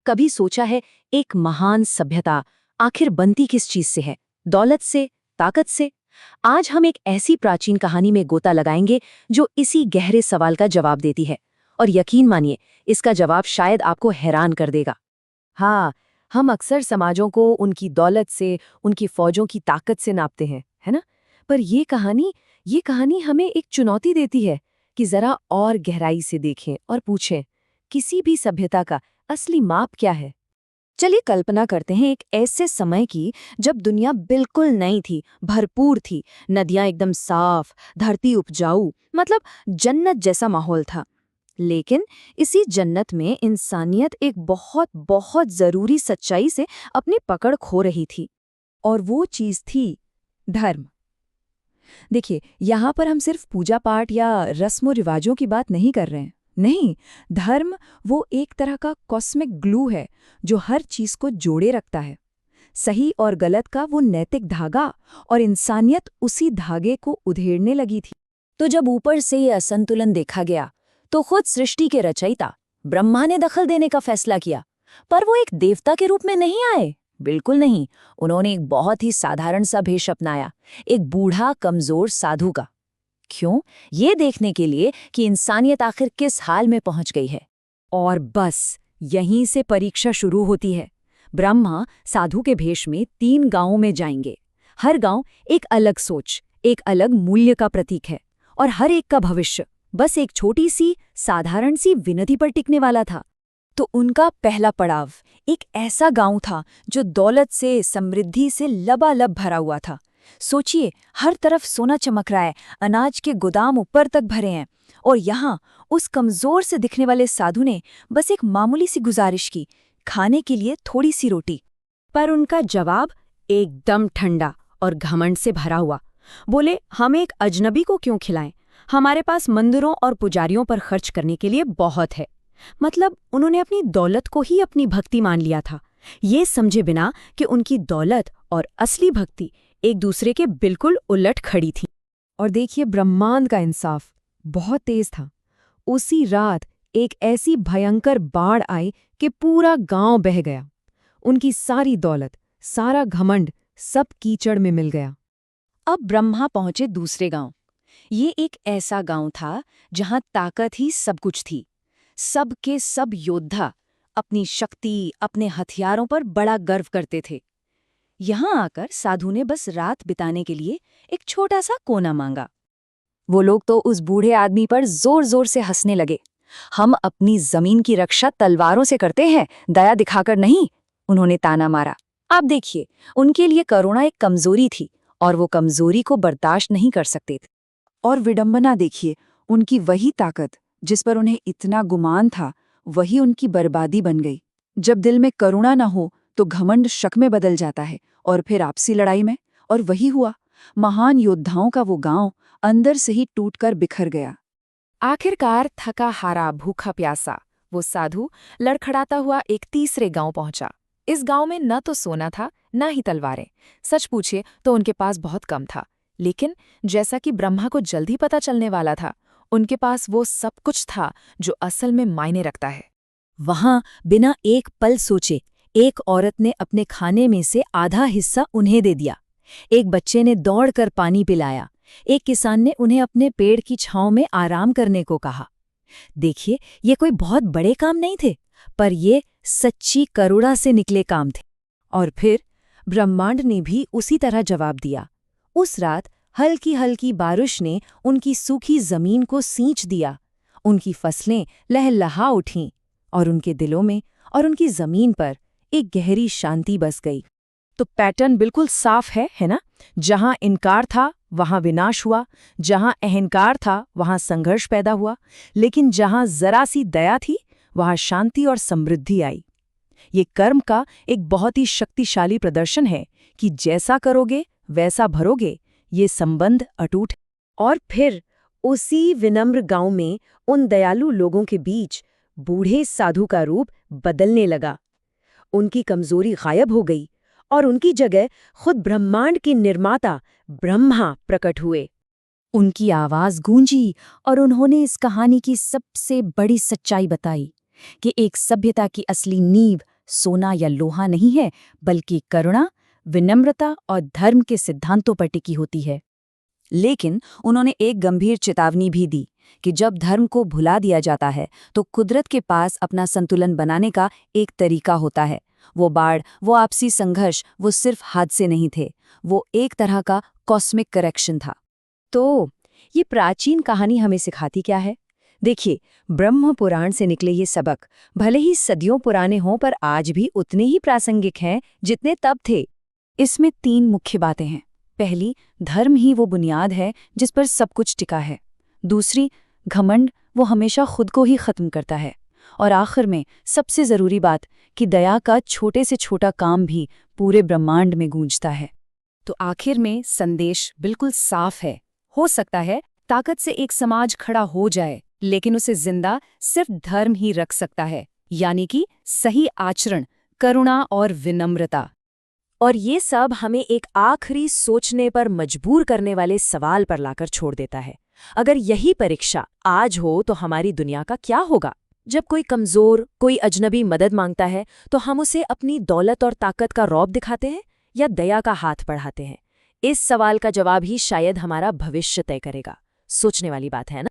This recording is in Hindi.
कभी सोचा है एक महान सभ्यता आखिर बनती किस चीज से है? दौलत से, ताकत से? आज हम एक ऐसी प्राचीन कहानी में गोता लगाएंगे जो इसी गहरे सवाल का जवाब देती है। और यकीन मानिए, इसका जवाब शायद आपको हैरान कर देगा। हाँ, हम अक्सर समाजों को उनकी दौलत से, उनकी फौजों की ताकत से नापते हैं, है ना? पर ये कहानी हमें एक चुनौती देती है कि जरा और गहराई से देखें और पूछें, किसी भी सभ्यता का असली माप क्या है? चलिए कल्पना करते हैं एक ऐसे समय की जब दुनिया बिल्कुल नई थी, भरपूर थी, नदियां एकदम साफ, धरती उपजाऊ, मतलब जन्नत जैसा माहौल था। लेकिन इसी जन्नत में इंसानियत एक बहुत बहुत जरूरी सच्चाई से अपनी पकड़ खो रही थी। और वो चीज थी धर्म। देखिए, यहाँ पर हम सिर्फ पूजा पाठ या रस्म रिवाजों की बात नहीं कर रहे हैं। नहीं, धर्म वो एक तरह का कॉस्मिक ग्लू है जो हर चीज को जोड़े रखता है। सही और गलत का वो नैतिक धागा, और इंसानियत उसी धागे को उधेड़ने लगी थी। तो जब ऊपर से ये असंतुलन देखा गया, तो खुद सृष्टि के रचयिता ब्रह्मा ने दखल देने का फैसला किया। पर वो एक देवता के रूप में नहीं आए, बिल्कुल नहीं। उन्होंने एक बहुत ही साधारण सा भेष अपनाया, एक बूढ़ा कमजोर साधु का। क्यों? ये देखने के लिए कि इंसानियत आखिर किस हाल में पहुंच गई है। और बस यहीं से परीक्षा शुरू होती है। ब्रह्मा साधु के भेष में 3 गांवों में जाएंगे। हर गांव एक अलग सोच, एक अलग मूल्य का प्रतीक है, और हर एक का भविष्य बस एक छोटी सी साधारण सी विनती पर टिकने वाला था। तो उनका पहला पड़ाव एक ऐसा गांव था जो दौलत से, समृद्धि से लबालब भरा हुआ था। सोचिए, हर तरफ सोना चमक रहा है, अनाज के गोदाम ऊपर तक भरे हैं, और यहाँ उस कमजोर से दिखने वाले साधु ने बस एक मामूली सी गुजारिश की, खाने के लिए थोड़ी सी रोटी। पर उनका जवाब एकदम ठंडा और घमंड से भरा हुआ। बोले, हम एक अजनबी को क्यों खिलाएं? हमारे पास मंदिरों और पुजारियों पर खर्च करने के लिए बहुत है। मतलब उन्होंने अपनी दौलत को ही अपनी भक्ति मान लिया था, ये समझे बिना कि उनकी दौलत और असली भक्ति एक दूसरे के बिल्कुल उलट खड़ी थी। और देखिए, ब्रह्मांड का इंसाफ बहुत तेज था। उसी रात एक ऐसी भयंकर बाढ़ आई कि पूरा गांव बह गया। उनकी सारी दौलत, सारा घमंड सब कीचड़ में मिल गया। अब ब्रह्मा पहुंचे दूसरे गांव। ये एक ऐसा गांव था जहां ताकत ही सब कुछ थी। सब के सब योद्धा अपनी शक्ति, अपने हथियारों पर बड़ा गर्व करते थे। यहां आकर साधु ने बस रात बिताने के लिए एक छोटा सा कोना मांगा। वो लोग तो उस बूढ़े आदमी पर जोर जोर से हंसने लगे। हम अपनी जमीन की रक्षा तलवारों से करते हैं, दया दिखाकर नहीं, उन्होंने ताना मारा। आप देखिए, उनके लिए करुणा एक कमजोरी थी, और वो कमजोरी को बर्दाश्त नहीं कर सकते थे। और विडंबना देखिए, उनकी वही ताकत जिस पर उन्हें इतना गुमान था, वही उनकी बर्बादी बन गई। जब दिल में करुणा न हो तो घमंड शक में बदल जाता है, और फिर आपसी लड़ाई में। और वही हुआ। महान योद्धाओं का वो गांव अंदर से ही टूटकर बिखर गया। आखिरकार थका हारा, भूखा प्यासा वो साधु लड़खड़ाता हुआ एक तीसरे गांव पहुंचा। इस गांव में न तो सोना था, न ही तलवारें। सच पूछिए तो उनके पास बहुत कम था। लेकिन जैसा कि ब्रह्मा को जल्दी पता चलने वाला था, उनके पास वो सब कुछ था जो असल में मायने रखता है। वहां बिना एक पल सोचे एक औरत ने अपने खाने में से आधा हिस्सा उन्हें दे दिया। एक बच्चे ने दौड़कर पानी पिलाया। एक किसान ने उन्हें अपने पेड़ की छांव में आराम करने को कहा। देखिए, ये कोई बहुत बड़े काम नहीं थे, पर ये सच्ची करुणा से निकले काम थे। और फिर ब्रह्मांड ने भी उसी तरह जवाब दिया। उस रात हल्की हल्की बारिश ने उनकी सूखी जमीन को सींच दिया। उनकी फसलें लहलहा उठीं, और उनके दिलों में और उनकी जमीन पर एक गहरी शांति बस गई। तो पैटर्न बिल्कुल साफ है ना? जहां इनकार था वहां विनाश हुआ, जहां अहंकार था वहां संघर्ष पैदा हुआ, लेकिन जहां जरा सी दया थी वहां शांति और समृद्धि आई। ये कर्म का एक बहुत ही शक्तिशाली प्रदर्शन है कि जैसा करोगे वैसा भरोगे, ये संबंध अटूट। और फिर उसी विनम्र गांव में उन दयालु लोगों के बीच बूढ़े साधु का रूप बदलने लगा। उनकी कमजोरी गायब हो गई, और उनकी जगह खुद ब्रह्मांड के निर्माता ब्रह्मा प्रकट हुए। उनकी आवाज गूंजी, और उन्होंने इस कहानी की सबसे बड़ी सच्चाई बताई कि एक सभ्यता की असली नींव सोना या लोहा नहीं है, बल्कि करुणा, विनम्रता और धर्म के सिद्धांतों पर टिकी होती है। लेकिन उन्होंने एक गंभीर चेतावनी भी दी कि जब धर्म को भुला दिया जाता है तो कुदरत के पास अपना संतुलन बनाने का एक तरीका होता है। वो बाढ़, वो आपसी संघर्ष, वो सिर्फ हादसे नहीं थे, वो एक तरह का कॉस्मिक करेक्शन था। तो ये प्राचीन कहानी हमें सिखाती क्या है? देखिए, ब्रह्म पुराण से निकले ये सबक भले ही सदियों पुराने हों पर आज भी उतने ही प्रासंगिक हैं जितने तब थे। इसमें 3 मुख्य बातें हैं। पहली, धर्म ही वो बुनियाद है जिस पर सब कुछ टिका है। दूसरी, घमंड वो हमेशा खुद को ही खत्म करता है। और आखिर में सबसे जरूरी बात कि दया का छोटे से छोटा काम भी पूरे ब्रह्मांड में गूंजता है। तो आखिर में संदेश बिल्कुल साफ है। हो सकता है ताकत से एक समाज खड़ा हो जाए, लेकिन उसे जिंदा सिर्फ धर्म ही रख सकता है, यानी कि सही आचरण, करुणा और विनम्रता। और ये सब हमें एक आखिरी सोचने पर मजबूर करने वाले सवाल पर लाकर छोड़ देता है। अगर यही परीक्षा आज हो तो हमारी दुनिया का क्या होगा? जब कोई कमजोर, कोई अजनबी मदद मांगता है तो हम उसे अपनी दौलत और ताकत का रौब दिखाते हैं या दया का हाथ बढ़ाते हैं? इस सवाल का जवाब ही शायद हमारा भविष्य तय करेगा। सोचने वाली बात है ना?